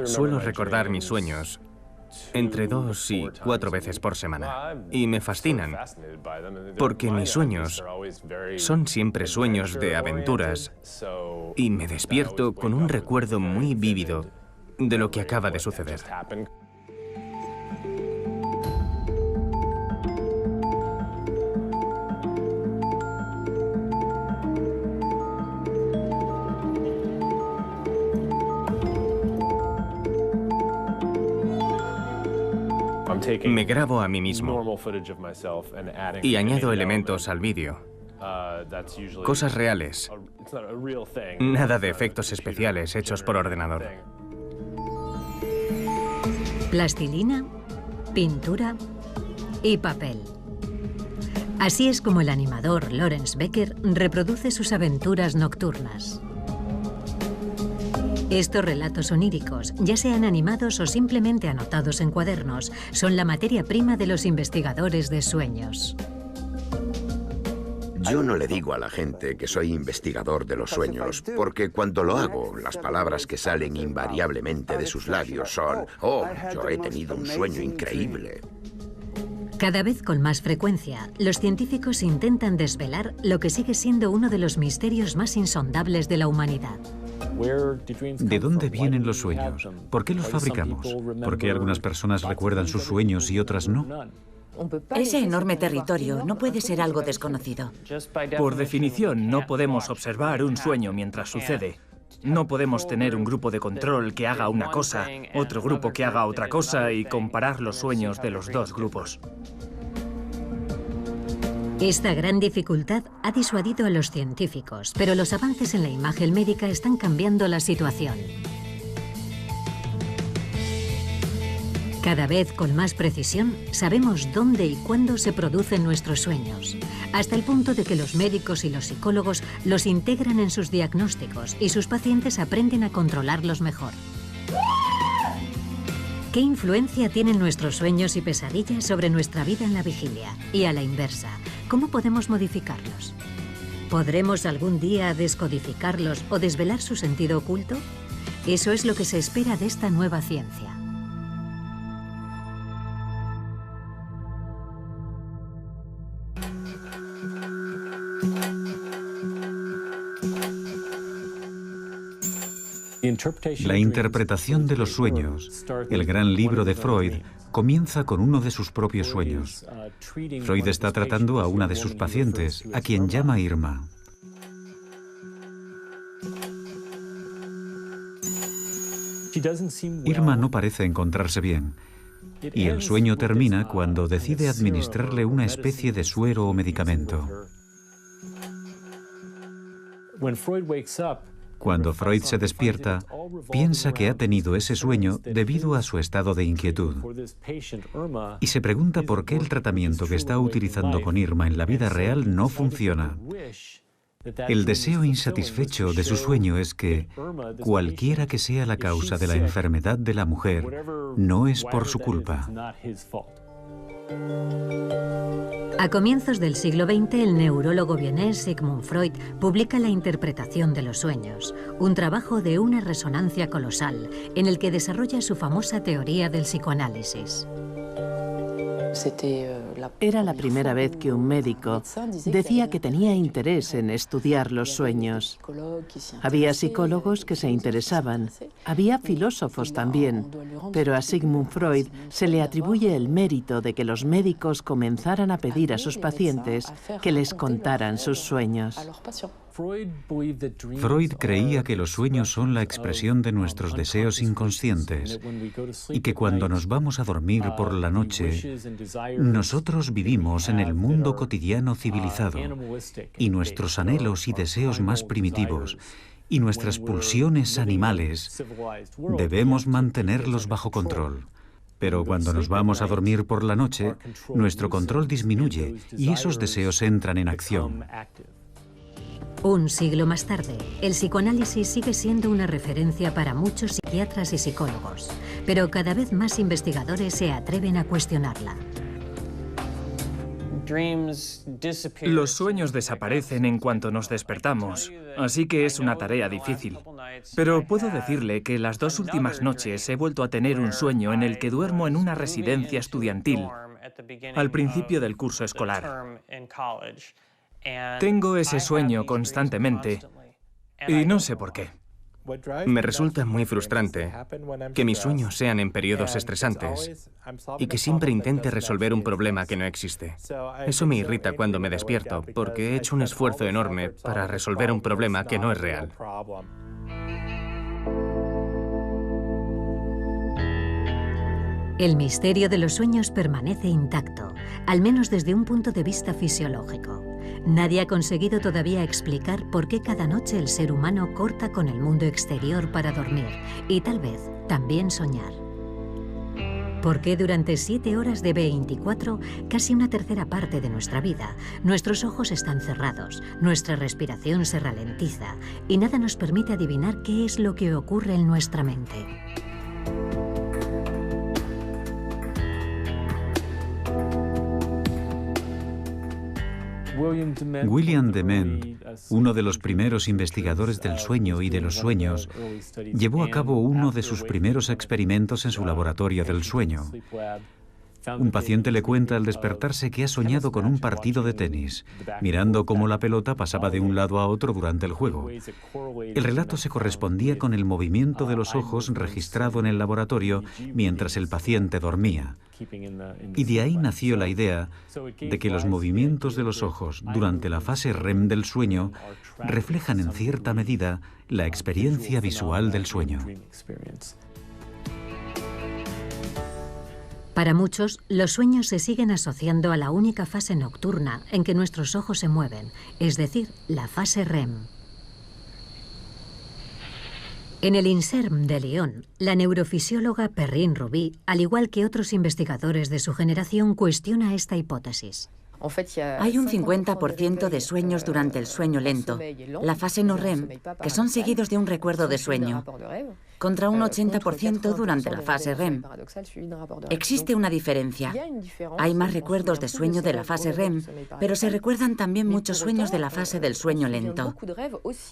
Suelo recordar mis sueños entre 2 y 4 veces por semana. Y me fascinan, porque mis sueños son siempre sueños de aventuras y me despierto con un recuerdo muy vívido de lo que acaba de suceder. Me grabo a mí mismo y añado elementos al vídeo, cosas reales, nada de efectos especiales hechos por ordenador. Plastilina, pintura y papel. Así es como el animador Lawrence Becker reproduce sus aventuras nocturnas. Estos relatos oníricos, ya sean animados o simplemente anotados en cuadernos, son la materia prima de los investigadores de sueños. Yo no le digo a la gente que soy investigador de los sueños, porque cuando lo hago, las palabras que salen invariablemente de sus labios son: «Oh, yo he tenido un sueño increíble». Cada vez con más frecuencia, los científicos intentan desvelar lo que sigue siendo uno de los misterios más insondables de la humanidad. ¿De dónde vienen los sueños? ¿Por qué los fabricamos? ¿Por qué algunas personas recuerdan sus sueños y otras no? Ese enorme territorio no puede ser algo desconocido. Por definición, no podemos observar un sueño mientras sucede. No podemos tener un grupo de control que haga una cosa, otro grupo que haga otra cosa y comparar los sueños de los dos grupos. Esta gran dificultad ha disuadido a los científicos, pero los avances en la imagen médica están cambiando la situación. Cada vez con más precisión sabemos dónde y cuándo se producen nuestros sueños, hasta el punto de que los médicos y los psicólogos los integran en sus diagnósticos y sus pacientes aprenden a controlarlos mejor. ¿Qué influencia tienen nuestros sueños y pesadillas sobre nuestra vida en la vigilia? Y a la inversa, ¿cómo podemos modificarlos? ¿Podremos algún día descodificarlos o desvelar su sentido oculto? Eso es lo que se espera de esta nueva ciencia. La interpretación de los sueños, el gran libro de Freud, comienza con uno de sus propios sueños. Freud está tratando a una de sus pacientes, a quien llama Irma. Irma no parece encontrarse bien, y el sueño termina cuando decide administrarle una especie de suero o medicamento. Cuando Freud se despierta, piensa que ha tenido ese sueño debido a su estado de inquietud. Y se pregunta por qué el tratamiento que está utilizando con Irma en la vida real no funciona. El deseo insatisfecho de su sueño es que, cualquiera que sea la causa de la enfermedad de la mujer, no es por su culpa. A comienzos del siglo XX, el neurólogo vienés Sigmund Freud publica La interpretación de los sueños, un trabajo de una resonancia colosal en el que desarrolla su famosa teoría del psicoanálisis. Era la primera vez que un médico decía que tenía interés en estudiar los sueños. Había psicólogos que se interesaban, había filósofos también, pero a Sigmund Freud se le atribuye el mérito de que los médicos comenzaran a pedir a sus pacientes que les contaran sus sueños. Freud creía que los sueños son la expresión de nuestros deseos inconscientes y que cuando nos vamos a dormir por la noche, nosotros vivimos en el mundo cotidiano civilizado y nuestros anhelos y deseos más primitivos y nuestras pulsiones animales debemos mantenerlos bajo control. Pero cuando nos vamos a dormir por la noche, nuestro control disminuye y esos deseos entran en acción. Un siglo más tarde, el psicoanálisis sigue siendo una referencia para muchos psiquiatras y psicólogos, pero cada vez más investigadores se atreven a cuestionarla. Los sueños desaparecen en cuanto nos despertamos, así que es una tarea difícil. Pero puedo decirle que las 2 últimas noches he vuelto a tener un sueño en el que duermo en una residencia estudiantil, al principio del curso escolar. Tengo ese sueño constantemente y no sé por qué. Me resulta muy frustrante que mis sueños sean en periodos estresantes y que siempre intente resolver un problema que no existe. Eso me irrita cuando me despierto, porque he hecho un esfuerzo enorme para resolver un problema que no es real. El misterio de los sueños permanece intacto, al menos desde un punto de vista fisiológico. Nadie ha conseguido todavía explicar por qué cada noche el ser humano corta con el mundo exterior para dormir y tal vez también soñar. ¿Por qué durante 7 horas de 24, casi una tercera parte de nuestra vida, nuestros ojos están cerrados, nuestra respiración se ralentiza y nada nos permite adivinar qué es lo que ocurre en nuestra mente? William Dement, uno de los primeros investigadores del sueño y de los sueños, llevó a cabo uno de sus primeros experimentos en su laboratorio del sueño. Un paciente le cuenta al despertarse que ha soñado con un partido de tenis, mirando cómo la pelota pasaba de un lado a otro durante el juego. El relato se correspondía con el movimiento de los ojos registrado en el laboratorio mientras el paciente dormía. Y de ahí nació la idea de que los movimientos de los ojos durante la fase REM del sueño reflejan en cierta medida la experiencia visual del sueño. Para muchos, los sueños se siguen asociando a la única fase nocturna en que nuestros ojos se mueven, es decir, la fase REM. En el INSERM de Lyon, la neurofisióloga Perrine Ruby, al igual que otros investigadores de su generación, cuestiona esta hipótesis. Hay un 50% de sueños durante el sueño lento, la fase no REM, que son seguidos de un recuerdo de sueño, contra un 80% durante la fase REM. Existe una diferencia. Hay más recuerdos de sueño de la fase REM, pero se recuerdan también muchos sueños de la fase del sueño lento.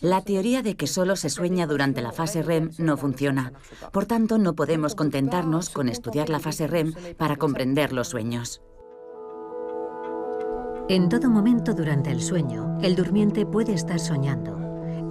La teoría de que solo se sueña durante la fase REM no funciona. Por tanto, no podemos contentarnos con estudiar la fase REM para comprender los sueños. En todo momento durante el sueño, el durmiente puede estar soñando.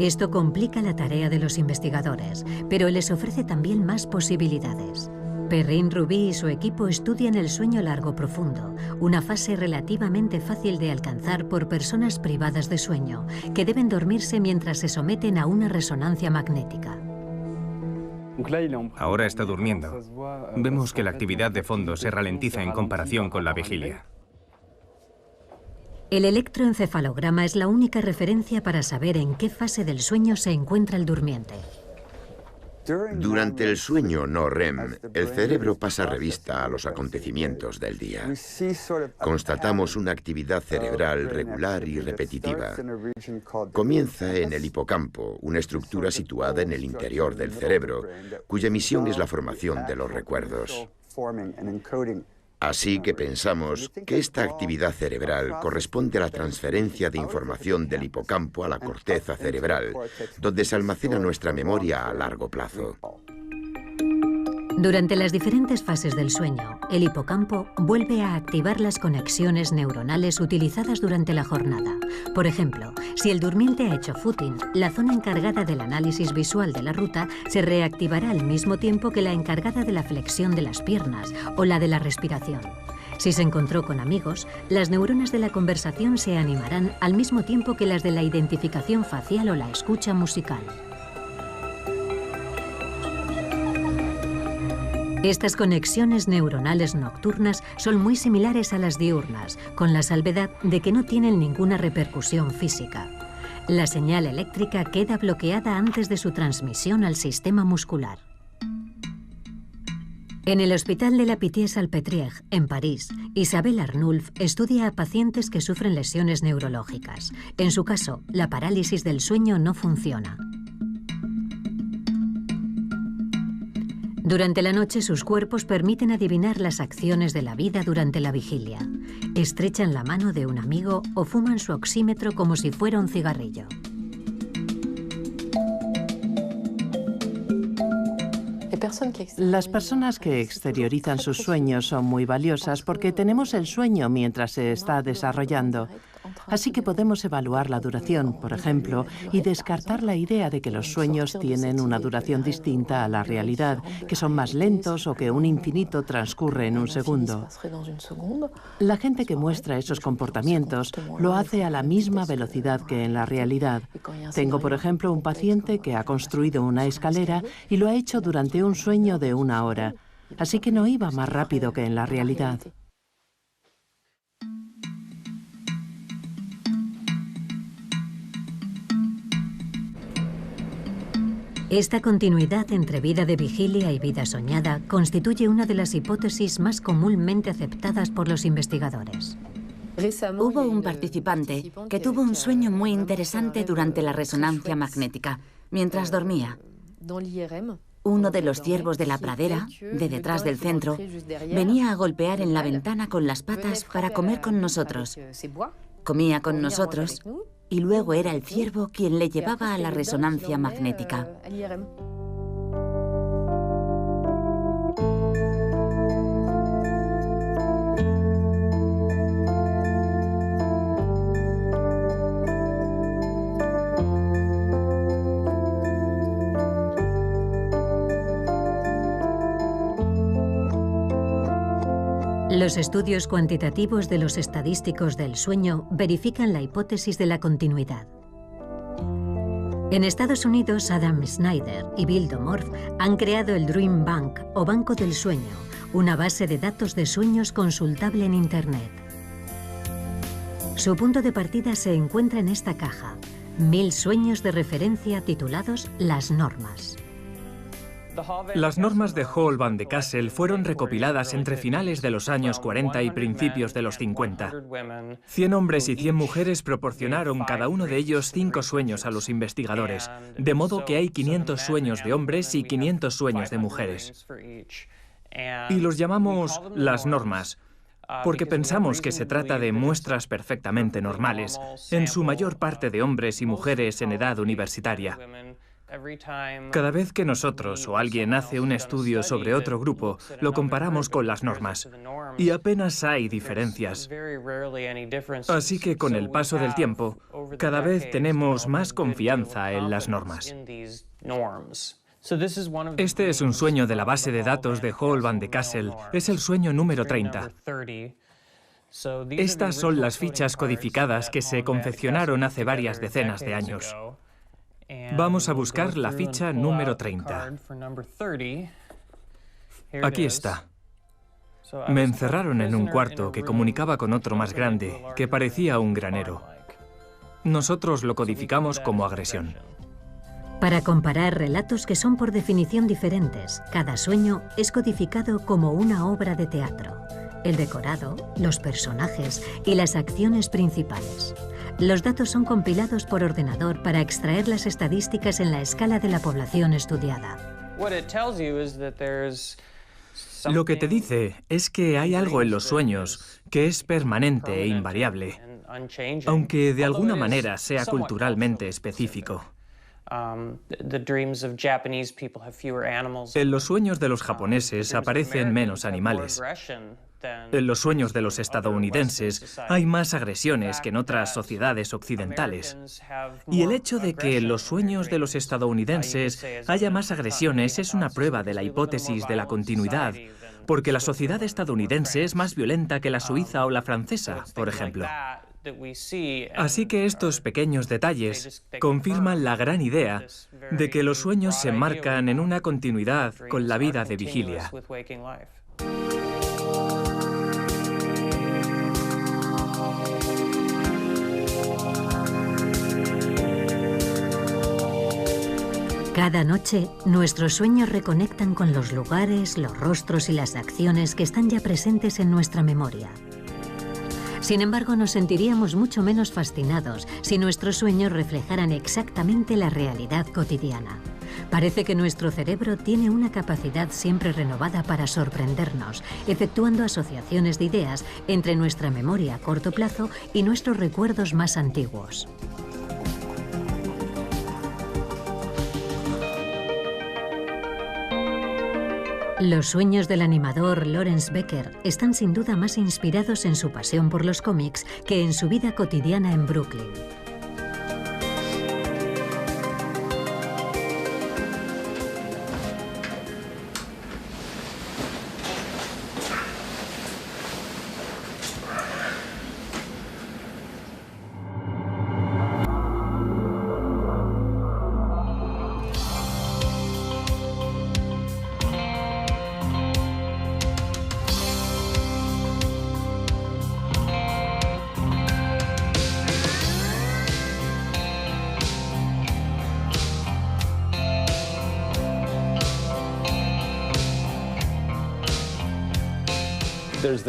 Esto complica la tarea de los investigadores, pero les ofrece también más posibilidades. Perrine Ruby y su equipo estudian el sueño largo profundo, una fase relativamente fácil de alcanzar por personas privadas de sueño, que deben dormirse mientras se someten a una resonancia magnética. Ahora está durmiendo. Vemos que la actividad de fondo se ralentiza en comparación con la vigilia. El electroencefalograma es la única referencia para saber en qué fase del sueño se encuentra el durmiente. Durante el sueño no REM, el cerebro pasa revista a los acontecimientos del día. Constatamos una actividad cerebral regular y repetitiva. Comienza en el hipocampo, una estructura situada en el interior del cerebro, cuya misión es la formación de los recuerdos. Así que pensamos que esta actividad cerebral corresponde a la transferencia de información del hipocampo a la corteza cerebral, donde se almacena nuestra memoria a largo plazo. Durante las diferentes fases del sueño, el hipocampo vuelve a activar las conexiones neuronales utilizadas durante la jornada. Por ejemplo, si el durmiente ha hecho footing, la zona encargada del análisis visual de la ruta se reactivará al mismo tiempo que la encargada de la flexión de las piernas o la de la respiración. Si se encontró con amigos, las neuronas de la conversación se animarán al mismo tiempo que las de la identificación facial o la escucha musical. Estas conexiones neuronales nocturnas son muy similares a las diurnas, con la salvedad de que no tienen ninguna repercusión física. La señal eléctrica queda bloqueada antes de su transmisión al sistema muscular. En el Hospital de la Pitié-Salpêtrière, en París, Isabelle Arnulf estudia a pacientes que sufren lesiones neurológicas. En su caso, la parálisis del sueño no funciona. Durante la noche, sus cuerpos permiten adivinar las acciones de la vida durante la vigilia. Estrechan la mano de un amigo o fuman su oxímetro como si fuera un cigarrillo. Las personas que exteriorizan sus sueños son muy valiosas porque tenemos el sueño mientras se está desarrollando. Así que podemos evaluar la duración, por ejemplo, y descartar la idea de que los sueños tienen una duración distinta a la realidad, que son más lentos o que un infinito transcurre en un segundo. La gente que muestra esos comportamientos lo hace a la misma velocidad que en la realidad. Tengo, por ejemplo, un paciente que ha construido una escalera y lo ha hecho durante un sueño de 1 hora, así que no iba más rápido que en la realidad. Esta continuidad entre vida de vigilia y vida soñada constituye una de las hipótesis más comúnmente aceptadas por los investigadores. Hubo un participante que tuvo un sueño muy interesante durante la resonancia magnética, mientras dormía. Uno de los ciervos de la pradera, de detrás del centro, venía a golpear en la ventana con las patas para comer con nosotros. Comía con nosotros y luego era el ciervo quien le llevaba a la resonancia magnética. Los estudios cuantitativos de los estadísticos del sueño verifican la hipótesis de la continuidad. En Estados Unidos, Adam Snyder y Bill Domorf han creado el Dream Bank, o Banco del Sueño, una base de datos de sueños consultable en Internet. Su punto de partida se encuentra en esta caja: 1000 sueños de referencia titulados Las Normas. Las normas de Hall van de Kassel fueron recopiladas entre finales de los años 40 y principios de los 50. 100 hombres y 100 mujeres proporcionaron cada uno de ellos 5 sueños a los investigadores, de modo que hay 500 sueños de hombres y 500 sueños de mujeres. Y los llamamos las normas, porque pensamos que se trata de muestras perfectamente normales, en su mayor parte de hombres y mujeres en edad universitaria. Cada vez que nosotros o alguien hace un estudio sobre otro grupo, lo comparamos con las normas, y apenas hay diferencias. Así que con el paso del tiempo, cada vez tenemos más confianza en las normas. Este es un sueño de la base de datos de Hall van de Kassel. Es el sueño número 30. Estas son las fichas codificadas que se confeccionaron hace varias decenas de años. Vamos a buscar la ficha número 30. Aquí está. Me encerraron en un cuarto que comunicaba con otro más grande, que parecía un granero. Nosotros lo codificamos como agresión. Para comparar relatos que son por definición diferentes, cada sueño es codificado como una obra de teatro. El decorado, los personajes y las acciones principales. Los datos son compilados por ordenador para extraer las estadísticas en la escala de la población estudiada. Lo que te dice es que hay algo en los sueños que es permanente e invariable, aunque de alguna manera sea culturalmente específico. En los sueños de los japoneses aparecen menos animales. En los sueños de los estadounidenses hay más agresiones que en otras sociedades occidentales. Y el hecho de que en los sueños de los estadounidenses haya más agresiones es una prueba de la hipótesis de la continuidad, porque la sociedad estadounidense es más violenta que la suiza o la francesa, por ejemplo. Así que estos pequeños detalles confirman la gran idea de que los sueños se enmarcan en una continuidad con la vida de vigilia. Cada noche, nuestros sueños reconectan con los lugares, los rostros y las acciones que están ya presentes en nuestra memoria. Sin embargo, nos sentiríamos mucho menos fascinados si nuestros sueños reflejaran exactamente la realidad cotidiana. Parece que nuestro cerebro tiene una capacidad siempre renovada para sorprendernos, efectuando asociaciones de ideas entre nuestra memoria a corto plazo y nuestros recuerdos más antiguos. Los sueños del animador Lawrence Becker están sin duda más inspirados en su pasión por los cómics que en su vida cotidiana en Brooklyn.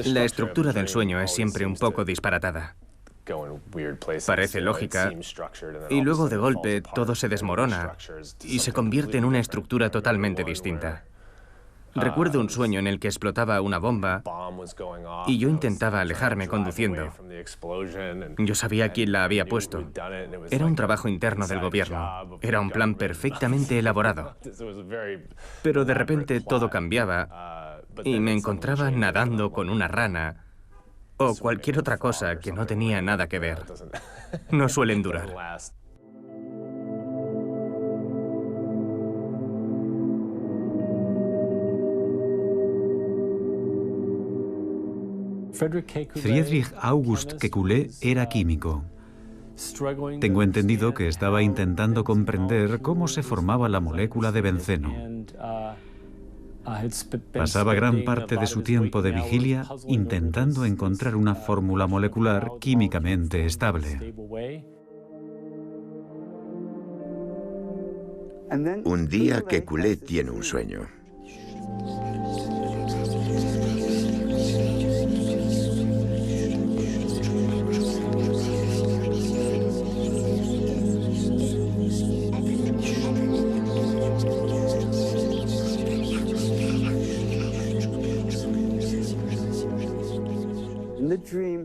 La estructura del sueño es siempre un poco disparatada. Parece lógica y luego de golpe todo se desmorona y se convierte en una estructura totalmente distinta. Recuerdo un sueño en el que explotaba una bomba y yo intentaba alejarme conduciendo. Yo sabía quién la había puesto. Era un trabajo interno del gobierno. Era un plan perfectamente elaborado. Pero de repente todo cambiaba y me encontraba nadando con una rana o cualquier otra cosa que no tenía nada que ver. No suelen durar. Friedrich August Kekulé era químico. Tengo entendido que estaba intentando comprender cómo se formaba la molécula de benceno. Pasaba gran parte de su tiempo de vigilia intentando encontrar una fórmula molecular químicamente estable. Un día Kekulé tiene un sueño.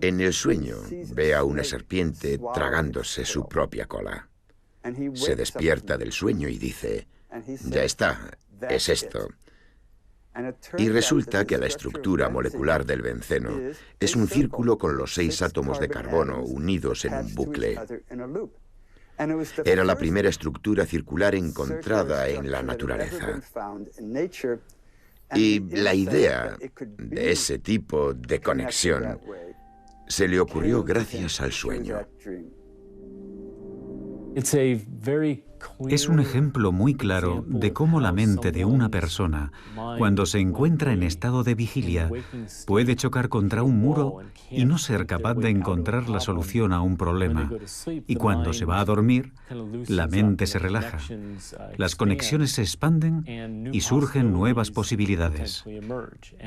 En el sueño ve a una serpiente tragándose su propia cola. Se despierta del sueño y dice, ya está, es esto. Y resulta que la estructura molecular del benceno es un círculo con los 6 átomos de carbono unidos en un bucle. Era la primera estructura circular encontrada en la naturaleza. Y la idea de ese tipo de conexión se le ocurrió gracias al sueño. Es un ejemplo muy claro de cómo la mente de una persona, cuando se encuentra en estado de vigilia, puede chocar contra un muro y no ser capaz de encontrar la solución a un problema. Y cuando se va a dormir, la mente se relaja. Las conexiones se expanden y surgen nuevas posibilidades.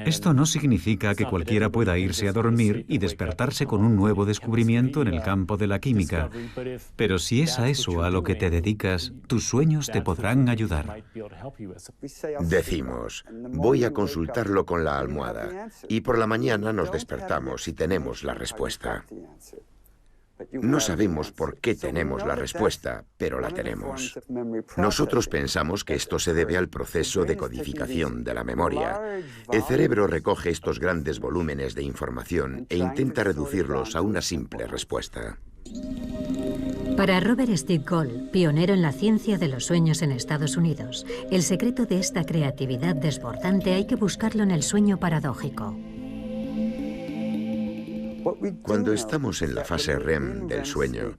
Esto no significa que cualquiera pueda irse a dormir y despertarse con un nuevo descubrimiento en el campo de la química. Pero si es a eso a lo que te dedicas, tus sueños te podrán ayudar. Decimos, voy a consultarlo con la almohada, y por la mañana nos despertamos y tenemos la respuesta. No sabemos por qué tenemos la respuesta, pero la tenemos. Nosotros pensamos que esto se debe al proceso de codificación de la memoria. El cerebro recoge estos grandes volúmenes de información e intenta reducirlos a una simple respuesta. Para Robert Stickgold, pionero en la ciencia de los sueños en Estados Unidos, el secreto de esta creatividad desbordante hay que buscarlo en el sueño paradójico. Cuando estamos en la fase REM del sueño,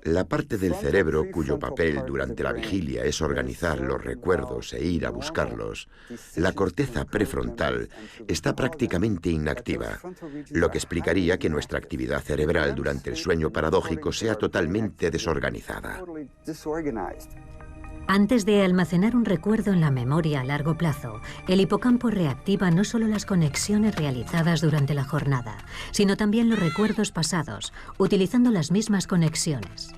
la parte del cerebro cuyo papel durante la vigilia es organizar los recuerdos e ir a buscarlos, la corteza prefrontal está prácticamente inactiva, lo que explicaría que nuestra actividad cerebral durante el sueño paradójico sea totalmente desorganizada. Antes de almacenar un recuerdo en la memoria a largo plazo, el hipocampo reactiva no solo las conexiones realizadas durante la jornada, sino también los recuerdos pasados, utilizando las mismas conexiones.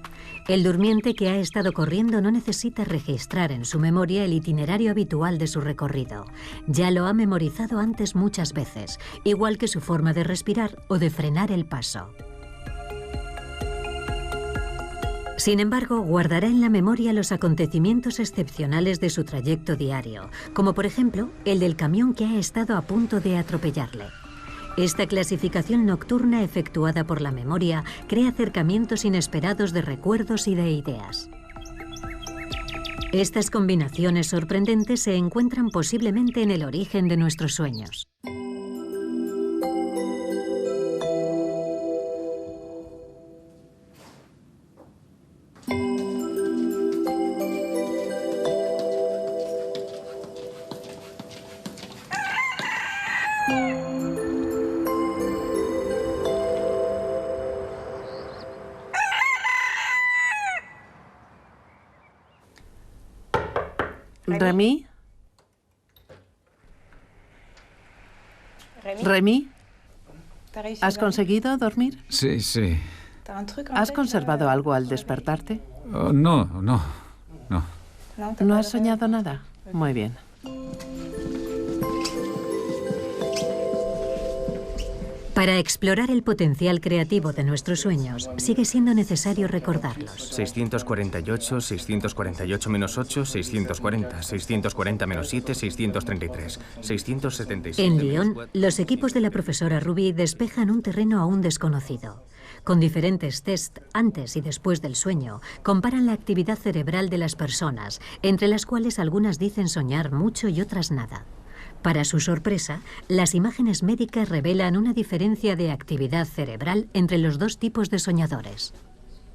El durmiente que ha estado corriendo no necesita registrar en su memoria el itinerario habitual de su recorrido. Ya lo ha memorizado antes muchas veces, igual que su forma de respirar o de frenar el paso. Sin embargo, guardará en la memoria los acontecimientos excepcionales de su trayecto diario, como por ejemplo el del camión que ha estado a punto de atropellarle. Esta clasificación nocturna efectuada por la memoria crea acercamientos inesperados de recuerdos y de ideas. Estas combinaciones sorprendentes se encuentran posiblemente en el origen de nuestros sueños. ¿Remy? ¿Remy? ¿Has conseguido dormir? Sí, sí. ¿Has conservado algo al despertarte? Oh, no. ¿No has soñado nada? Muy bien. Para explorar el potencial creativo de nuestros sueños, sigue siendo necesario recordarlos. 648, 648 menos 8, 640, 640 menos 7, 633, 677... En Lyon, los equipos de la profesora Ruby despejan un terreno aún desconocido. Con diferentes tests antes y después del sueño, comparan la actividad cerebral de las personas, entre las cuales algunas dicen soñar mucho y otras nada. Para su sorpresa, las imágenes médicas revelan una diferencia de actividad cerebral entre los dos tipos de soñadores.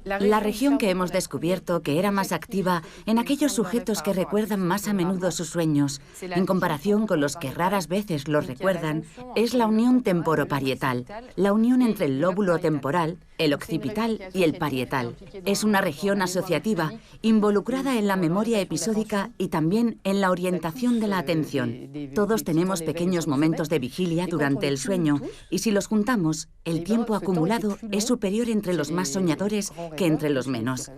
La región que hemos descubierto que era más activa en aquellos sujetos que recuerdan más a menudo sus sueños, en comparación con los que raras veces los recuerdan, es la unión temporoparietal, la unión entre el lóbulo temporal, el occipital y el parietal. Es una región asociativa, involucrada en la memoria episódica y también en la orientación de la atención. Todos tenemos pequeños momentos de vigilia durante el sueño y si los juntamos, el tiempo acumulado es superior entre los más soñadores que entre los menos.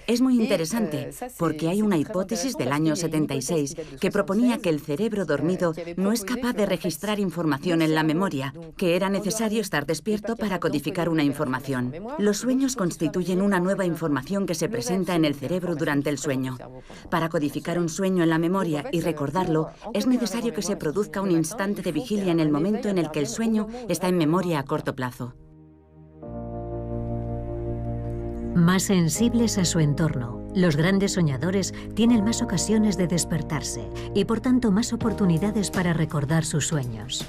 Es muy interesante porque hay una hipótesis del año 76 que proponía que el cerebro dormido no es capaz de registrar información en la memoria, que era necesario estar despierto para codificar una información. Los sueños constituyen una nueva información que se presenta en el cerebro durante el sueño. Para codificar un sueño en la memoria y recordarlo, es necesario que se produzca un instante de vigilia en el momento en el que el sueño está en memoria a corto plazo. Más sensibles a su entorno, los grandes soñadores tienen más ocasiones de despertarse y por tanto más oportunidades para recordar sus sueños.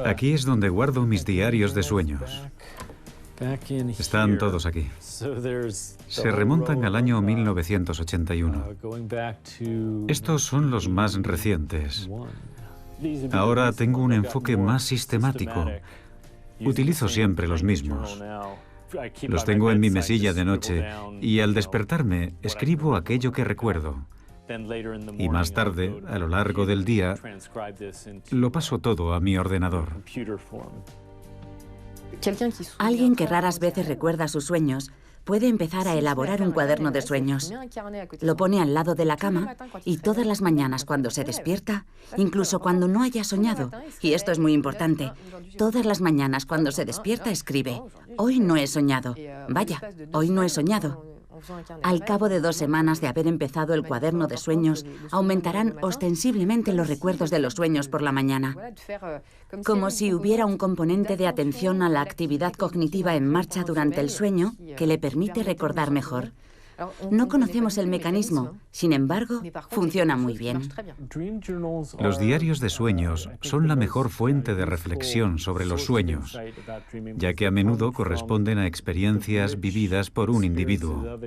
Aquí es donde guardo mis diarios de sueños. Están todos aquí. Se remontan al año 1981. Estos son los más recientes. Ahora tengo un enfoque más sistemático. Utilizo siempre los mismos. Los tengo en mi mesilla de noche y al despertarme escribo aquello que recuerdo. Y más tarde, a lo largo del día, lo paso todo a mi ordenador. Alguien que raras veces recuerda sus sueños puede empezar a elaborar un cuaderno de sueños. Lo pone al lado de la cama y todas las mañanas cuando se despierta, incluso cuando no haya soñado, y esto es muy importante, todas las mañanas cuando se despierta escribe: hoy no he soñado. Vaya, hoy no he soñado. Al cabo de 2 semanas de haber empezado el cuaderno de sueños, aumentarán ostensiblemente los recuerdos de los sueños por la mañana. Como si hubiera un componente de atención a la actividad cognitiva en marcha durante el sueño que le permite recordar mejor. No conocemos el mecanismo, sin embargo, funciona muy bien. Los diarios de sueños son la mejor fuente de reflexión sobre los sueños, ya que a menudo corresponden a experiencias vividas por un individuo.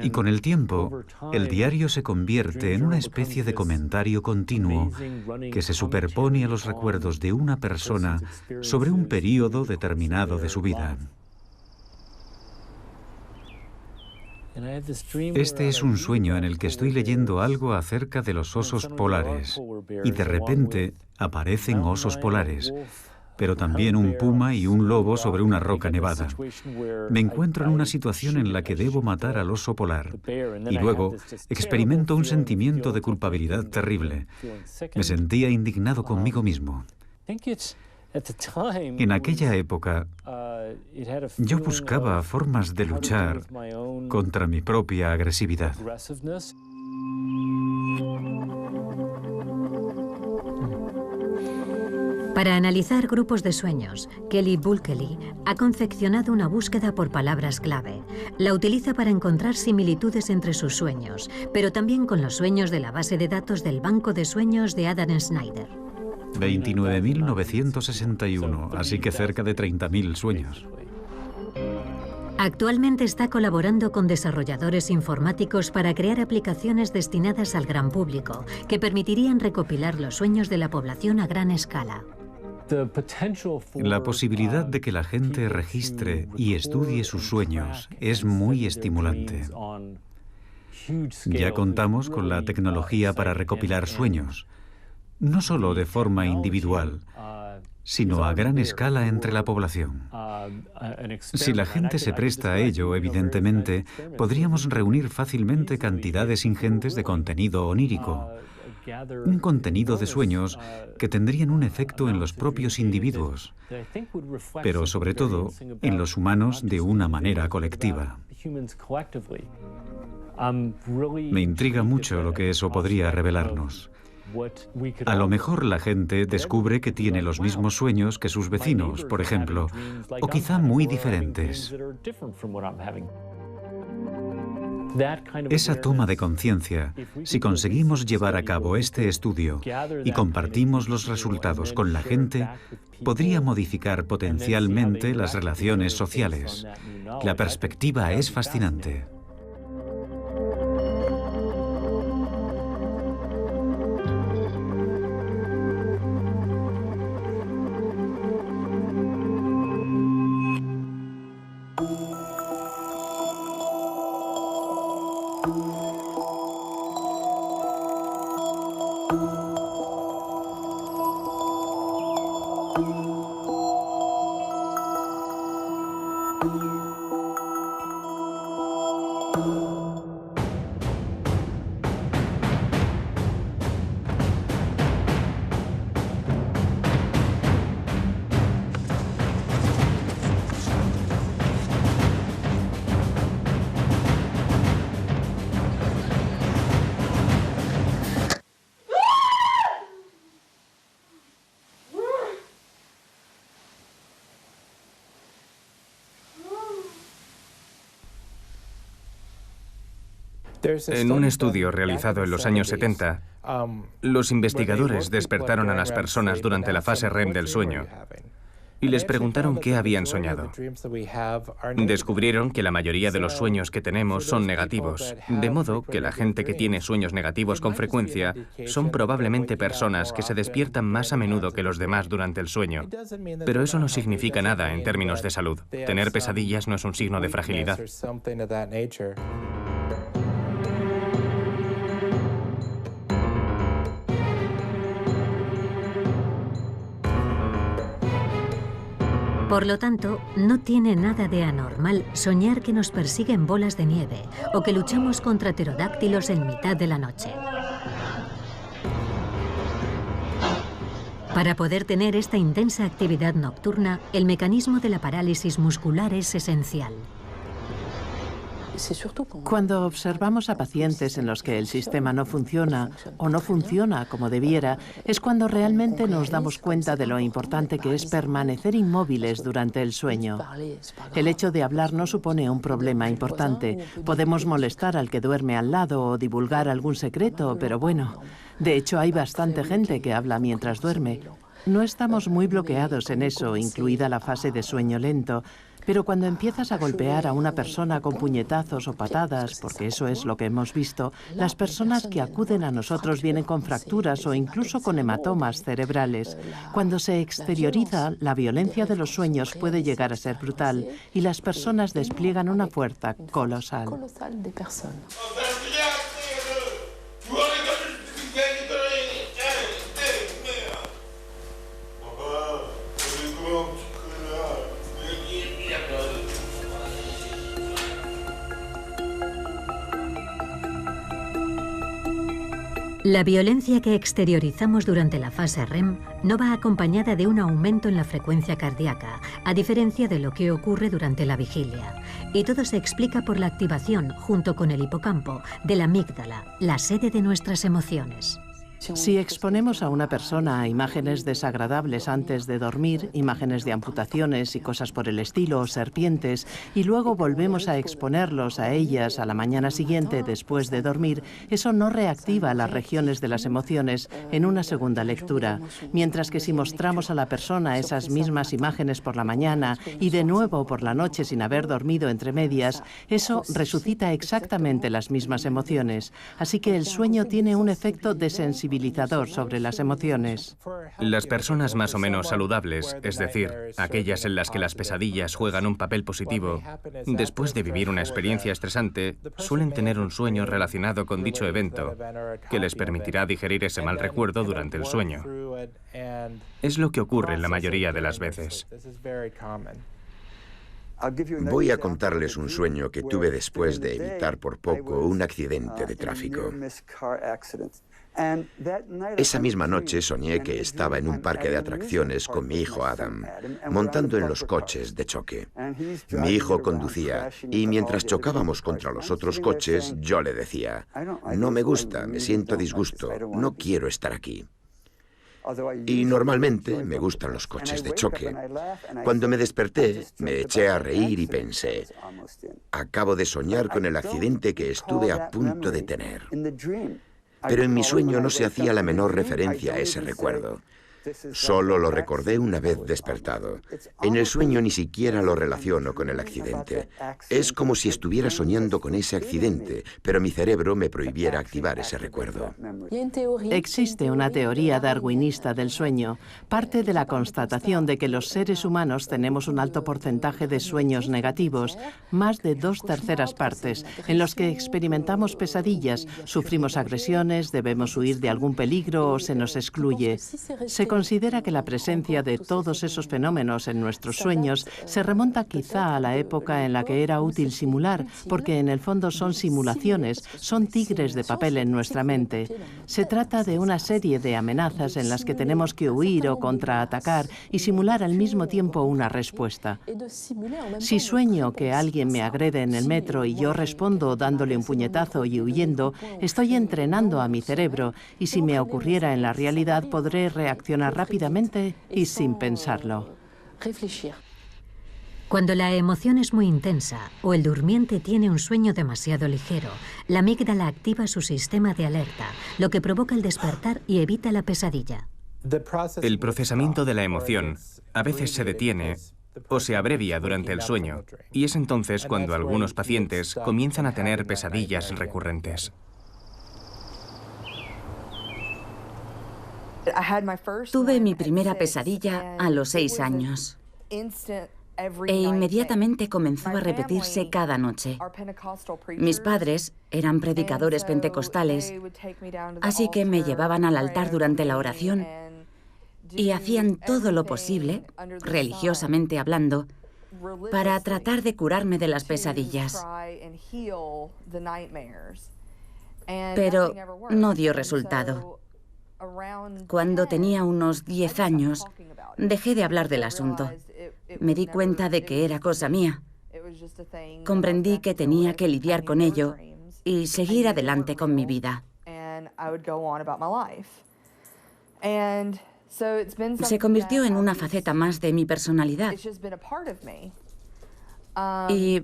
Y con el tiempo, el diario se convierte en una especie de comentario continuo que se superpone a los recuerdos de una persona sobre un período determinado de su vida. Este es un sueño en el que estoy leyendo algo acerca de los osos polares y de repente aparecen osos polares, pero también un puma y un lobo sobre una roca nevada. Me encuentro en una situación en la que debo matar al oso polar y luego experimento un sentimiento de culpabilidad terrible. Me sentía indignado conmigo mismo. En aquella época, yo buscaba formas de luchar contra mi propia agresividad. Para analizar grupos de sueños, Kelly Bulkeley ha confeccionado una búsqueda por palabras clave. La utiliza para encontrar similitudes entre sus sueños, pero también con los sueños de la base de datos del Banco de Sueños de Adam Snyder. 29.961, así que cerca de 30.000 sueños. Actualmente está colaborando con desarrolladores informáticos para crear aplicaciones destinadas al gran público, que permitirían recopilar los sueños de la población a gran escala. La posibilidad de que la gente registre y estudie sus sueños es muy estimulante. Ya contamos con la tecnología para recopilar sueños, no solo de forma individual, sino a gran escala entre la población. Si la gente se presta a ello, evidentemente, podríamos reunir fácilmente cantidades ingentes de contenido onírico, un contenido de sueños que tendrían un efecto en los propios individuos, pero sobre todo en los humanos de una manera colectiva. Me intriga mucho lo que eso podría revelarnos. A lo mejor la gente descubre que tiene los mismos sueños que sus vecinos, por ejemplo, o quizá muy diferentes. Esa toma de conciencia, si conseguimos llevar a cabo este estudio y compartimos los resultados con la gente, podría modificar potencialmente las relaciones sociales. La perspectiva es fascinante. En un estudio realizado en los años 70, los investigadores despertaron a las personas durante la fase REM del sueño y les preguntaron qué habían soñado. Descubrieron que la mayoría de los sueños que tenemos son negativos, de modo que la gente que tiene sueños negativos con frecuencia son probablemente personas que se despiertan más a menudo que los demás durante el sueño. Pero eso no significa nada en términos de salud. Tener pesadillas no es un signo de fragilidad. Por lo tanto, no tiene nada de anormal soñar que nos persiguen bolas de nieve o que luchamos contra pterodáctilos en mitad de la noche. Para poder tener esta intensa actividad nocturna, el mecanismo de la parálisis muscular es esencial. Cuando observamos a pacientes en los que el sistema no funciona o no funciona como debiera, es cuando realmente nos damos cuenta de lo importante que es permanecer inmóviles durante el sueño. El hecho de hablar no supone un problema importante. Podemos molestar al que duerme al lado o divulgar algún secreto, pero bueno, de hecho hay bastante gente que habla mientras duerme. No estamos muy bloqueados en eso, incluida la fase de sueño lento, pero cuando empiezas a golpear a una persona con puñetazos o patadas, porque eso es lo que hemos visto, las personas que acuden a nosotros vienen con fracturas o incluso con hematomas cerebrales. Cuando se exterioriza, la violencia de los sueños puede llegar a ser brutal y las personas despliegan una fuerza colosal. La violencia que exteriorizamos durante la fase REM no va acompañada de un aumento en la frecuencia cardíaca, a diferencia de lo que ocurre durante la vigilia. Y todo se explica por la activación, junto con el hipocampo, de la amígdala, la sede de nuestras emociones. Si exponemos a una persona a imágenes desagradables antes de dormir, imágenes de amputaciones y cosas por el estilo, o serpientes, y luego volvemos a exponerlos a ellas a la mañana siguiente después de dormir, eso no reactiva las regiones de las emociones en una segunda lectura. Mientras que si mostramos a la persona esas mismas imágenes por la mañana y de nuevo por la noche sin haber dormido entre medias, eso resucita exactamente las mismas emociones. Así que el sueño tiene un efecto desensibilizador sobre las emociones. Las personas más o menos saludables, es decir, aquellas en las que las pesadillas juegan un papel positivo, después de vivir una experiencia estresante, suelen tener un sueño relacionado con dicho evento, que les permitirá digerir ese mal recuerdo durante el sueño. Es lo que ocurre la mayoría de las veces. Voy a contarles un sueño que tuve después de evitar por poco un accidente de tráfico. Esa misma noche soñé que estaba en un parque de atracciones con mi hijo Adam, montando en los coches de choque. Mi hijo conducía y mientras chocábamos contra los otros coches, yo le decía, no me gusta, me siento a disgusto, no quiero estar aquí. Y normalmente me gustan los coches de choque. Cuando me desperté, me eché a reír y pensé, acabo de soñar con el accidente que estuve a punto de tener. Pero en mi sueño no se hacía la menor referencia a ese recuerdo. Solo lo recordé una vez despertado. En el sueño ni siquiera lo relaciono con el accidente. Es como si estuviera soñando con ese accidente, pero mi cerebro me prohibiera activar ese recuerdo. Existe una teoría darwinista del sueño. Parte de la constatación de que los seres humanos tenemos un alto porcentaje de sueños negativos, más de 2/3 partes, en los que experimentamos pesadillas, sufrimos agresiones, debemos huir de algún peligro o se nos excluye. Se considera que la presencia de todos esos fenómenos en nuestros sueños se remonta quizá a la época en la que era útil simular, porque en el fondo son simulaciones, son tigres de papel en nuestra mente. Se trata de una serie de amenazas en las que tenemos que huir o contraatacar y simular al mismo tiempo una respuesta. Si sueño que alguien me agrede en el metro y yo respondo dándole un puñetazo y huyendo, estoy entrenando a mi cerebro y si me ocurriera en la realidad podré reaccionar rápidamente y sin pensarlo. Cuando la emoción es muy intensa o el durmiente tiene un sueño demasiado ligero, la amígdala activa su sistema de alerta, lo que provoca el despertar y evita la pesadilla. El procesamiento de la emoción a veces se detiene o se abrevia durante el sueño, y es entonces cuando algunos pacientes comienzan a tener pesadillas recurrentes. Tuve mi primera pesadilla a los 6 años e inmediatamente comenzó a repetirse cada noche. Mis padres eran predicadores pentecostales, así que me llevaban al altar durante la oración y hacían todo lo posible, religiosamente hablando, para tratar de curarme de las pesadillas. Pero no dio resultado. Cuando tenía unos 10 años, dejé de hablar del asunto. Me di cuenta de que era cosa mía. Comprendí que tenía que lidiar con ello y seguir adelante con mi vida. Se convirtió en una faceta más de mi personalidad y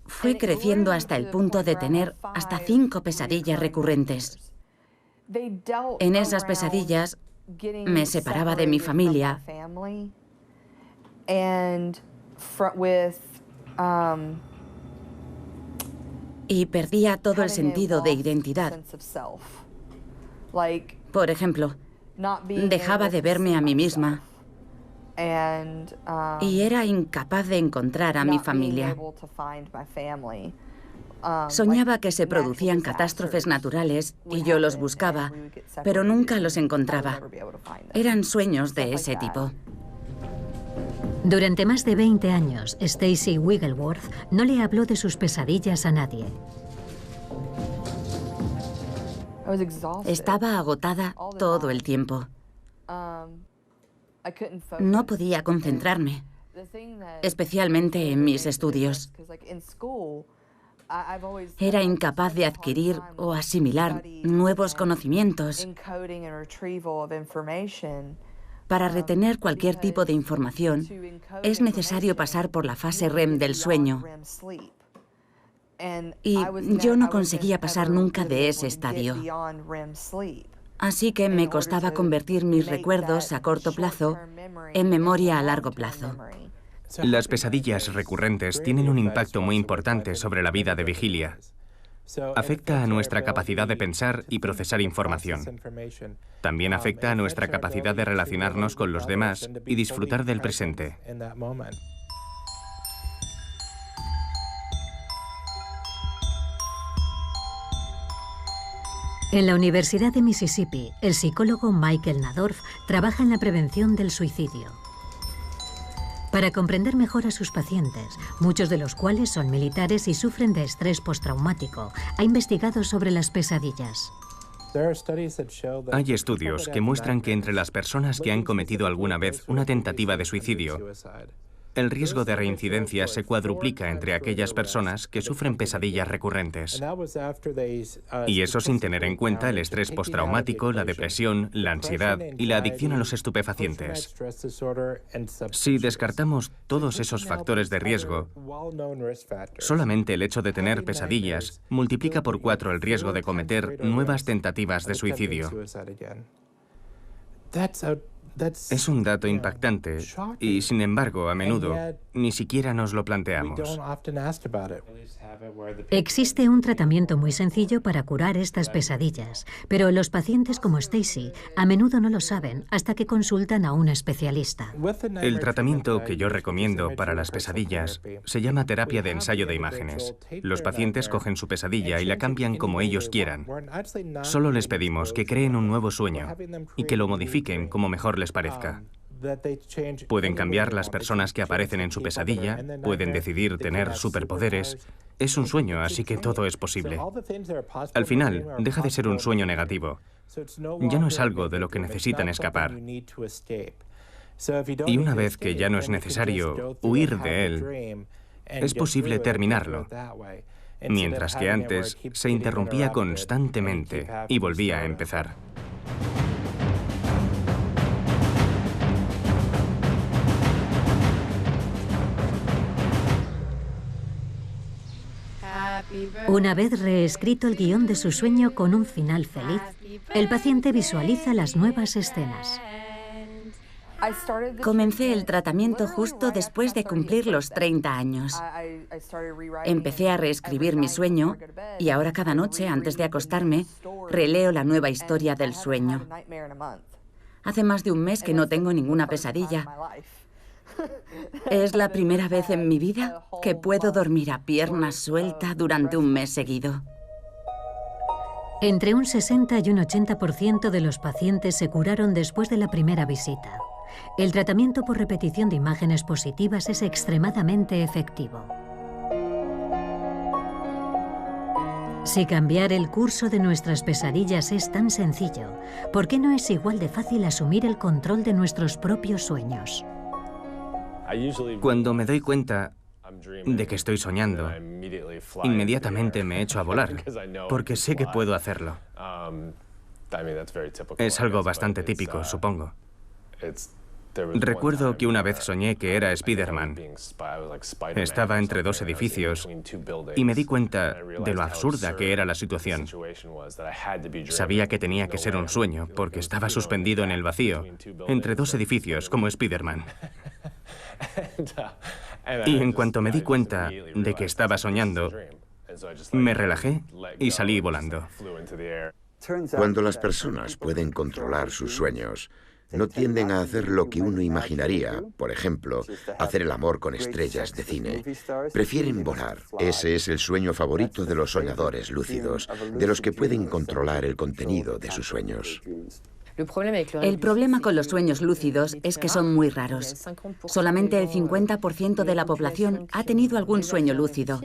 fue creciendo hasta el punto de tener hasta 5 pesadillas recurrentes. En esas pesadillas me separaba de mi familia y perdía todo el sentido de identidad. Por ejemplo, dejaba de verme a mí misma y era incapaz de encontrar a mi familia. Soñaba que se producían catástrofes naturales y yo los buscaba, pero nunca los encontraba. Eran sueños de ese tipo. Durante más de 20 años, Stacey Wigglesworth no le habló de sus pesadillas a nadie. Estaba agotada todo el tiempo. No podía concentrarme, especialmente en mis estudios. Era incapaz de adquirir o asimilar nuevos conocimientos. Para retener cualquier tipo de información, es necesario pasar por la fase REM del sueño. Y yo no conseguía pasar nunca de ese estadio. Así que me costaba convertir mis recuerdos a corto plazo en memoria a largo plazo. Las pesadillas recurrentes tienen un impacto muy importante sobre la vida de vigilia. Afecta a nuestra capacidad de pensar y procesar información. También afecta a nuestra capacidad de relacionarnos con los demás y disfrutar del presente. En la Universidad de Mississippi, el psicólogo Michael Nadorf trabaja en la prevención del suicidio. Para comprender mejor a sus pacientes, muchos de los cuales son militares y sufren de estrés postraumático, ha investigado sobre las pesadillas. Hay estudios que muestran que entre las personas que han cometido alguna vez una tentativa de suicidio, el riesgo de reincidencia se cuadruplica entre aquellas personas que sufren pesadillas recurrentes. Y eso sin tener en cuenta el estrés postraumático, la depresión, la ansiedad y la adicción a los estupefacientes. Si descartamos todos esos factores de riesgo, solamente el hecho de tener pesadillas multiplica por 4 el riesgo de cometer nuevas tentativas de suicidio. Es un dato impactante y, sin embargo, a menudo ni siquiera nos lo planteamos. Existe un tratamiento muy sencillo para curar estas pesadillas, pero los pacientes como Stacey a menudo no lo saben hasta que consultan a un especialista. El tratamiento que yo recomiendo para las pesadillas se llama terapia de ensayo de imágenes. Los pacientes cogen su pesadilla y la cambian como ellos quieran. Solo les pedimos que creen un nuevo sueño y que lo modifiquen como mejor les parezca. Pueden cambiar las personas que aparecen en su pesadilla, pueden decidir tener superpoderes. Es un sueño, así que todo es posible. Al final, deja de ser un sueño negativo. Ya no es algo de lo que necesitan escapar. Y una vez que ya no es necesario huir de él, es posible terminarlo. Mientras que antes se interrumpía constantemente y volvía a empezar. Una vez reescrito el guión de su sueño con un final feliz, el paciente visualiza las nuevas escenas. Comencé el tratamiento justo después de cumplir los 30 años. Empecé a reescribir mi sueño y ahora cada noche, antes de acostarme, releo la nueva historia del sueño. Hace más de un mes que no tengo ninguna pesadilla. Es la primera vez en mi vida que puedo dormir a pierna suelta durante un mes seguido. Entre un 60 y un 80% de los pacientes se curaron después de la primera visita. El tratamiento por repetición de imágenes positivas es extremadamente efectivo. Si cambiar el curso de nuestras pesadillas es tan sencillo, ¿por qué no es igual de fácil asumir el control de nuestros propios sueños? Cuando me doy cuenta, de que estoy soñando, inmediatamente me echo a volar, porque sé que puedo hacerlo. Es algo bastante típico, supongo. Recuerdo que una vez soñé que era Spider-Man. Estaba entre dos edificios y me di cuenta de lo absurda que era la situación. Sabía que tenía que ser un sueño porque estaba suspendido en el vacío, entre dos edificios como Spider-Man. Y en cuanto me di cuenta de que estaba soñando, me relajé y salí volando. Cuando las personas pueden controlar sus sueños, no tienden a hacer lo que uno imaginaría, por ejemplo, hacer el amor con estrellas de cine. Prefieren volar. Ese es el sueño favorito de los soñadores lúcidos, de los que pueden controlar el contenido de sus sueños. El problema con los sueños lúcidos es que son muy raros. Solamente el 50% de la población ha tenido algún sueño lúcido.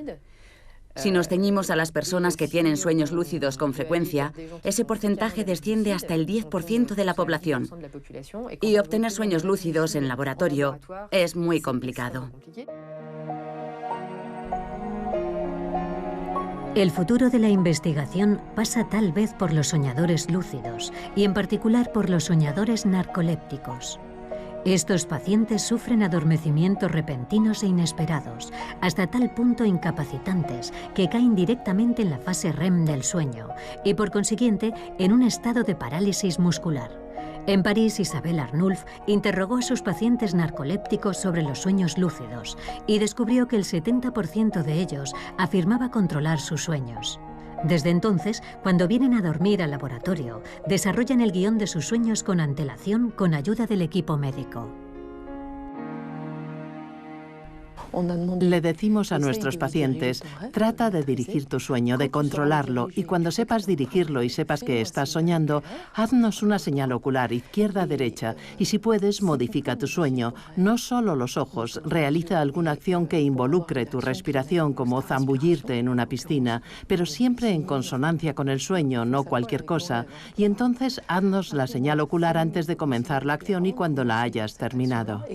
Si nos ceñimos a las personas que tienen sueños lúcidos con frecuencia, ese porcentaje desciende hasta el 10% de la población. Y obtener sueños lúcidos en laboratorio es muy complicado. El futuro de la investigación pasa tal vez por los soñadores lúcidos y en particular por los soñadores narcolépticos. Estos pacientes sufren adormecimientos repentinos e inesperados, hasta tal punto incapacitantes que caen directamente en la fase REM del sueño y por consiguiente en un estado de parálisis muscular. En París, Isabelle Arnulf interrogó a sus pacientes narcolépticos sobre los sueños lúcidos y descubrió que el 70% de ellos afirmaba controlar sus sueños. Desde entonces, cuando vienen a dormir al laboratorio, desarrollan el guión de sus sueños con antelación con ayuda del equipo médico. Le decimos a nuestros pacientes, trata de dirigir tu sueño, de controlarlo, y cuando sepas dirigirlo y sepas que estás soñando, haznos una señal ocular izquierda-derecha y si puedes, modifica tu sueño. No solo los ojos, realiza alguna acción que involucre tu respiración, como zambullirte en una piscina, pero siempre en consonancia con el sueño, no cualquier cosa. Y entonces haznos la señal ocular antes de comenzar la acción y cuando la hayas terminado.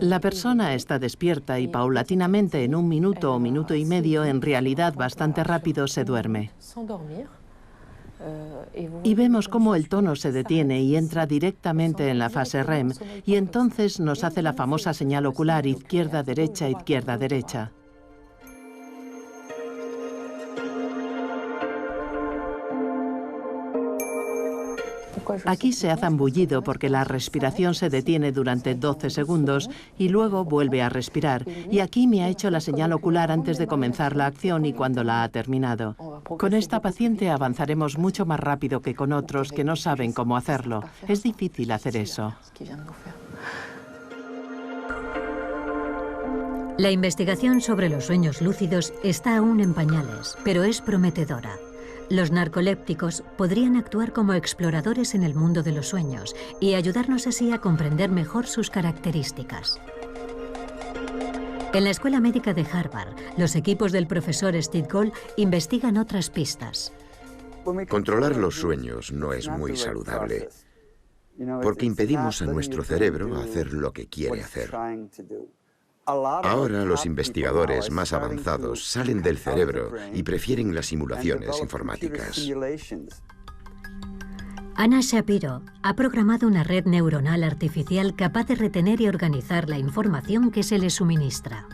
La persona está despierta y paulatinamente en 1 minuto o minuto y medio, en realidad bastante rápido, se duerme. Y vemos cómo el tono se detiene y entra directamente en la fase REM y entonces nos hace la famosa señal ocular izquierda-derecha, izquierda-derecha. Aquí se ha zambullido porque la respiración se detiene durante 12 segundos y luego vuelve a respirar. Y aquí me ha hecho la señal ocular antes de comenzar la acción y cuando la ha terminado. Con esta paciente avanzaremos mucho más rápido que con otros que no saben cómo hacerlo. Es difícil hacer eso. La investigación sobre los sueños lúcidos está aún en pañales, pero es prometedora. Los narcolépticos podrían actuar como exploradores en el mundo de los sueños y ayudarnos así a comprender mejor sus características. En la Escuela Médica de Harvard, los equipos del profesor Steve Gold investigan otras pistas. Controlar los sueños no es muy saludable, porque impedimos a nuestro cerebro hacer lo que quiere hacer. Ahora los investigadores más avanzados salen del cerebro y prefieren las simulaciones informáticas. Anna Shapiro ha programado una red neuronal artificial capaz de retener y organizar la información que se le suministra.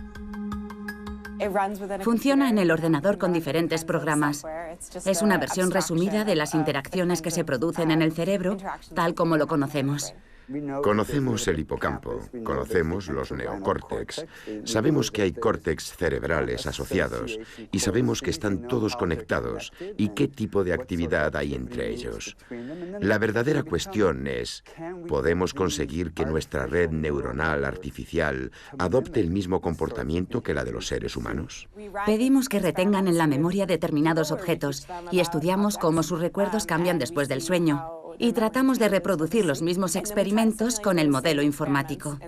Funciona en el ordenador con diferentes programas. Es una versión resumida de las interacciones que se producen en el cerebro, tal como lo conocemos. Conocemos el hipocampo, conocemos los neocórtex, sabemos que hay córtex cerebrales asociados y sabemos que están todos conectados y qué tipo de actividad hay entre ellos. La verdadera cuestión es, ¿podemos conseguir que nuestra red neuronal artificial adopte el mismo comportamiento que la de los seres humanos? Pedimos que retengan en la memoria determinados objetos y estudiamos cómo sus recuerdos cambian después del sueño. Y tratamos de reproducir los mismos experimentos con el modelo informático.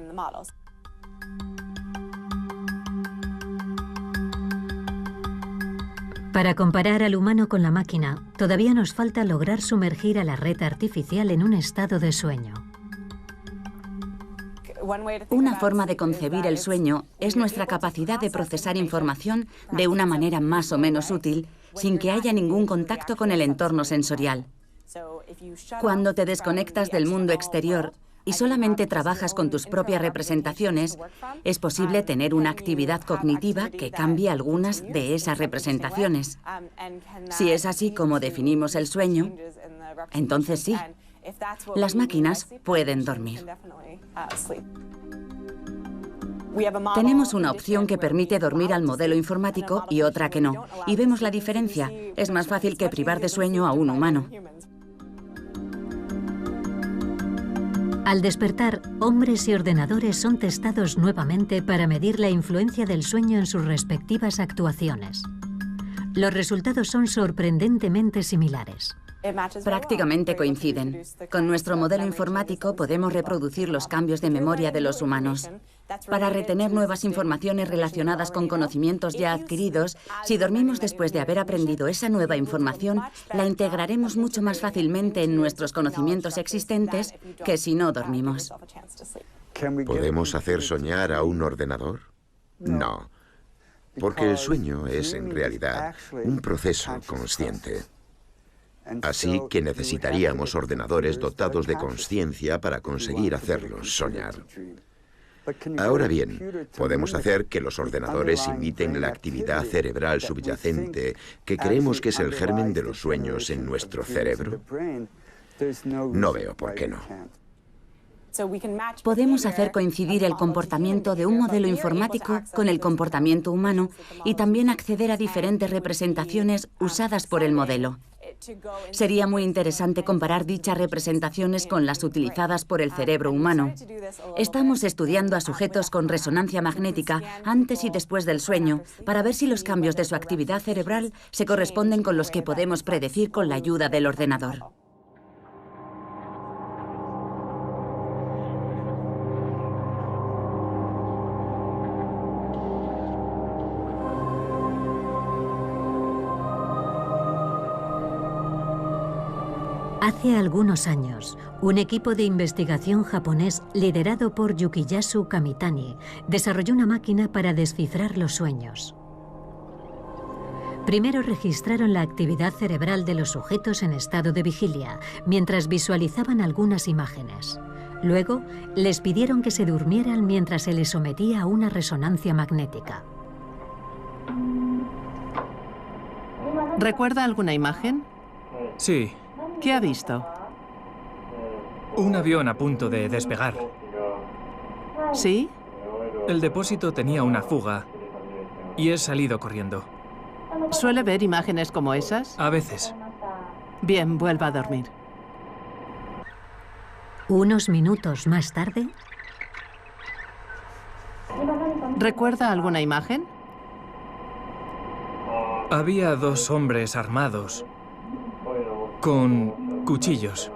Para comparar al humano con la máquina, todavía nos falta lograr sumergir a la red artificial en un estado de sueño. Una forma de concebir el sueño es nuestra capacidad de procesar información de una manera más o menos útil, sin que haya ningún contacto con el entorno sensorial. Cuando te desconectas del mundo exterior y solamente trabajas con tus propias representaciones, es posible tener una actividad cognitiva que cambie algunas de esas representaciones. Si es así como definimos el sueño, entonces sí, las máquinas pueden dormir. Tenemos una opción que permite dormir al modelo informático y otra que no, y vemos la diferencia. Es más fácil que privar de sueño a un humano. Al despertar, hombres y ordenadores son testados nuevamente para medir la influencia del sueño en sus respectivas actuaciones. Los resultados son sorprendentemente similares. Prácticamente coinciden. Con nuestro modelo informático podemos reproducir los cambios de memoria de los humanos. Para retener nuevas informaciones relacionadas con conocimientos ya adquiridos, si dormimos después de haber aprendido esa nueva información, la integraremos mucho más fácilmente en nuestros conocimientos existentes que si no dormimos. ¿Podemos hacer soñar a un ordenador? No, porque el sueño es en realidad un proceso consciente. Así que necesitaríamos ordenadores dotados de conciencia para conseguir hacerlos soñar. Ahora bien, podemos hacer que los ordenadores imiten la actividad cerebral subyacente que creemos que es el germen de los sueños en nuestro cerebro. No veo por qué no. Podemos hacer coincidir el comportamiento de un modelo informático con el comportamiento humano y también acceder a diferentes representaciones usadas por el modelo. Sería muy interesante comparar dichas representaciones con las utilizadas por el cerebro humano. Estamos estudiando a sujetos con resonancia magnética antes y después del sueño para ver si los cambios de su actividad cerebral se corresponden con los que podemos predecir con la ayuda del ordenador. Hace algunos años, un equipo de investigación japonés liderado por Yukiyasu Kamitani desarrolló una máquina para descifrar los sueños. Primero registraron la actividad cerebral de los sujetos en estado de vigilia, mientras visualizaban algunas imágenes. Luego, les pidieron que se durmieran mientras se les sometía a una resonancia magnética. ¿Recuerda alguna imagen? Sí. ¿Qué ha visto? Un avión a punto de despegar. ¿Sí? El depósito tenía una fuga y he salido corriendo. ¿Suele ver imágenes como esas? A veces. Bien, vuelva a dormir. Unos minutos más tarde... ¿Recuerda alguna imagen? Había dos hombres armados con cuchillos.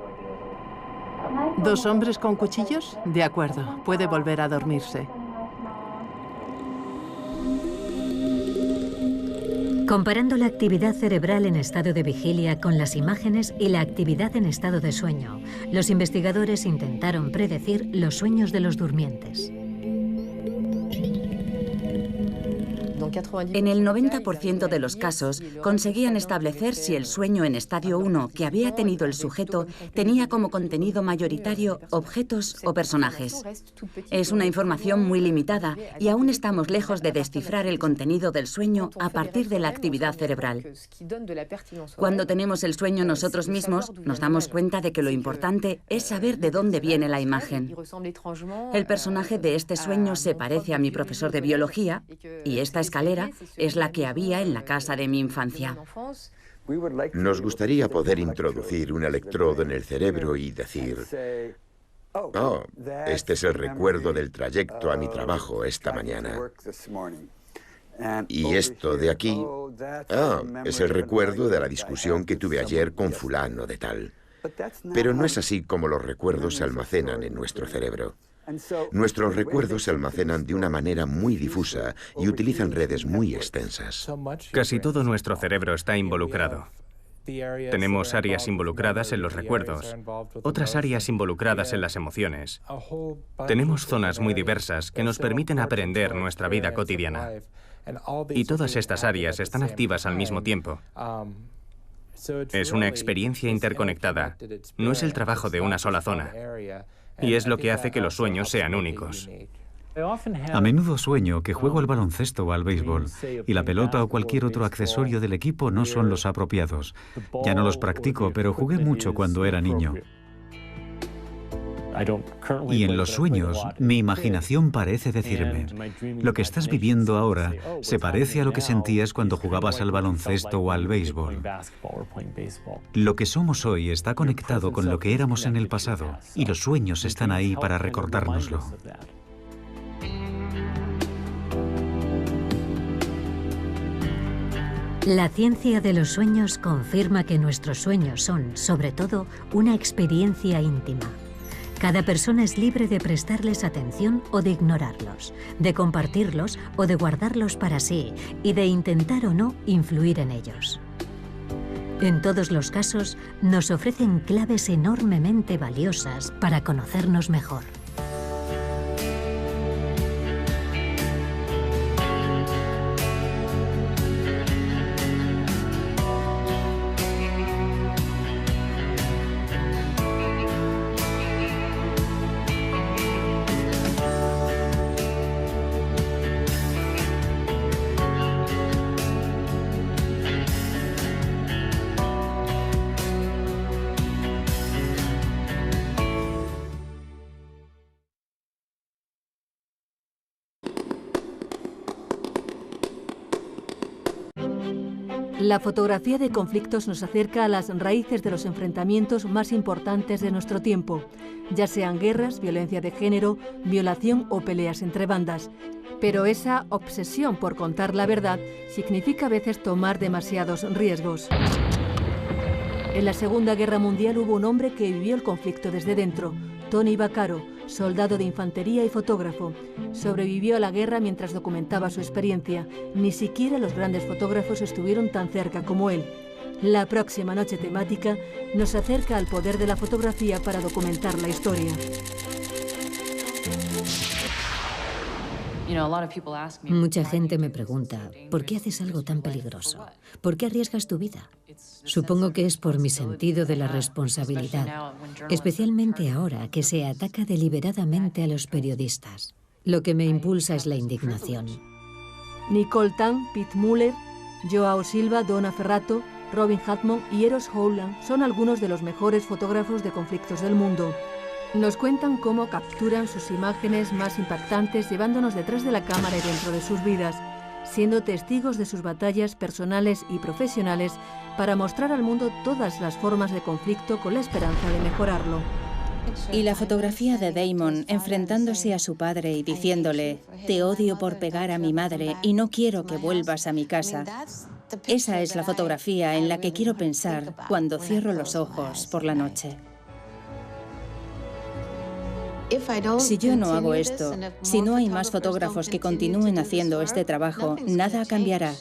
¿Dos hombres con cuchillos? De acuerdo, puede volver a dormirse. Comparando la actividad cerebral en estado de vigilia con las imágenes y la actividad en estado de sueño, los investigadores intentaron predecir los sueños de los durmientes. En el 90% de los casos, conseguían establecer si el sueño en estadio 1 que había tenido el sujeto tenía como contenido mayoritario objetos o personajes. Es una información muy limitada y aún estamos lejos de descifrar el contenido del sueño a partir de la actividad cerebral. Cuando tenemos el sueño nosotros mismos, nos damos cuenta de que lo importante es saber de dónde viene la imagen. El personaje de este sueño se parece a mi profesor de biología y esta escalera es la que había en la casa de mi infancia. Nos gustaría poder introducir un electrodo en el cerebro y decir: oh, este es el recuerdo del trayecto a mi trabajo esta mañana. Y esto de aquí, es el recuerdo de la discusión que tuve ayer con fulano de tal. Pero no es así como los recuerdos se almacenan en nuestro cerebro. Nuestros recuerdos se almacenan de una manera muy difusa y utilizan redes muy extensas. Casi todo nuestro cerebro está involucrado. Tenemos áreas involucradas en los recuerdos, otras áreas involucradas en las emociones. Tenemos zonas muy diversas que nos permiten aprender nuestra vida cotidiana. Y todas estas áreas están activas al mismo tiempo. Es una experiencia interconectada. No es el trabajo de una sola zona. Y es lo que hace que los sueños sean únicos. A menudo sueño que juego al baloncesto o al béisbol y la pelota o cualquier otro accesorio del equipo no son los apropiados. Ya no los practico, pero jugué mucho cuando era niño. Y en los sueños, mi imaginación parece decirme, lo que estás viviendo ahora se parece a lo que sentías cuando jugabas al baloncesto o al béisbol. Lo que somos hoy está conectado con lo que éramos en el pasado, y los sueños están ahí para recordárnoslo. La ciencia de los sueños confirma que nuestros sueños son, sobre todo, una experiencia íntima. Cada persona es libre de prestarles atención o de ignorarlos, de compartirlos o de guardarlos para sí y de intentar o no influir en ellos. En todos los casos, nos ofrecen claves enormemente valiosas para conocernos mejor. La fotografía de conflictos nos acerca a las raíces de los enfrentamientos más importantes de nuestro tiempo, ya sean guerras, violencia de género, violación o peleas entre bandas. Pero esa obsesión por contar la verdad significa a veces tomar demasiados riesgos. En la Segunda Guerra Mundial hubo un hombre que vivió el conflicto desde dentro, Tony Vaccaro, soldado de infantería y fotógrafo. Sobrevivió a la guerra mientras documentaba su experiencia. Ni siquiera los grandes fotógrafos estuvieron tan cerca como él. La próxima noche temática nos acerca al poder de la fotografía para documentar la historia. Mucha gente me pregunta, ¿por qué haces algo tan peligroso? ¿Por qué arriesgas tu vida? Supongo que es por mi sentido de la responsabilidad, especialmente ahora que se ataca deliberadamente a los periodistas. Lo que me impulsa es la indignación. Nicole Tan, Pete Muller, Joao Silva, Donna Ferrato, Robin Hatmon y Eros Howland son algunos de los mejores fotógrafos de conflictos del mundo. Nos cuentan cómo capturan sus imágenes más impactantes llevándonos detrás de la cámara y dentro de sus vidas, siendo testigos de sus batallas personales y profesionales para mostrar al mundo todas las formas de conflicto con la esperanza de mejorarlo. Y la fotografía de Damon enfrentándose a su padre y diciéndole, te odio por pegar a mi madre y no quiero que vuelvas a mi casa. Esa es la fotografía en la que quiero pensar cuando cierro los ojos por la noche. Si yo no hago esto, si no hay más fotógrafos que continúen haciendo este trabajo, nada cambiará.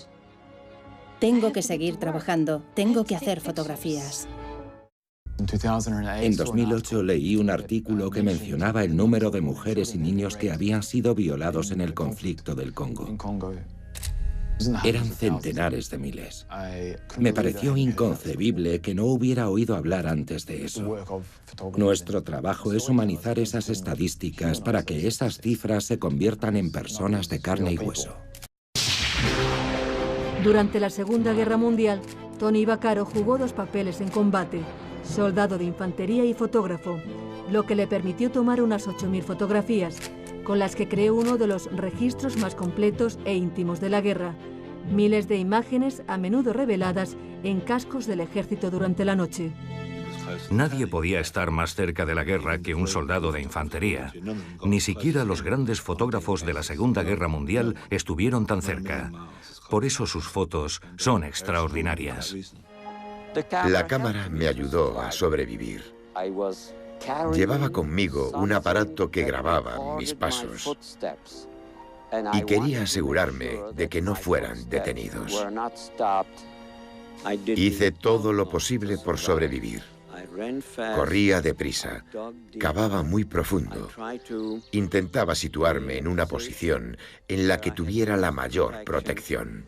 Tengo que seguir trabajando, tengo que hacer fotografías. En 2008 leí un artículo que mencionaba el número de mujeres y niños que habían sido violados en el conflicto del Congo. Eran centenares de miles. Me pareció inconcebible que no hubiera oído hablar antes de eso. Nuestro trabajo es humanizar esas estadísticas para que esas cifras se conviertan en personas de carne y hueso. Durante la Segunda Guerra Mundial, Tony Vaccaro jugó dos papeles en combate, soldado de infantería y fotógrafo, lo que le permitió tomar unas 8.000 fotografías, con las que creó uno de los registros más completos e íntimos de la guerra. Miles de imágenes, a menudo reveladas en cascos del ejército durante la noche. Nadie podía estar más cerca de la guerra que un soldado de infantería. Ni siquiera los grandes fotógrafos de la Segunda Guerra Mundial estuvieron tan cerca. Por eso sus fotos son extraordinarias. La cámara me ayudó a sobrevivir. Llevaba conmigo un aparato que grababa mis pasos y quería asegurarme de que no fueran detenidos. Hice todo lo posible por sobrevivir. Corría deprisa, cavaba muy profundo. Intentaba situarme en una posición en la que tuviera la mayor protección.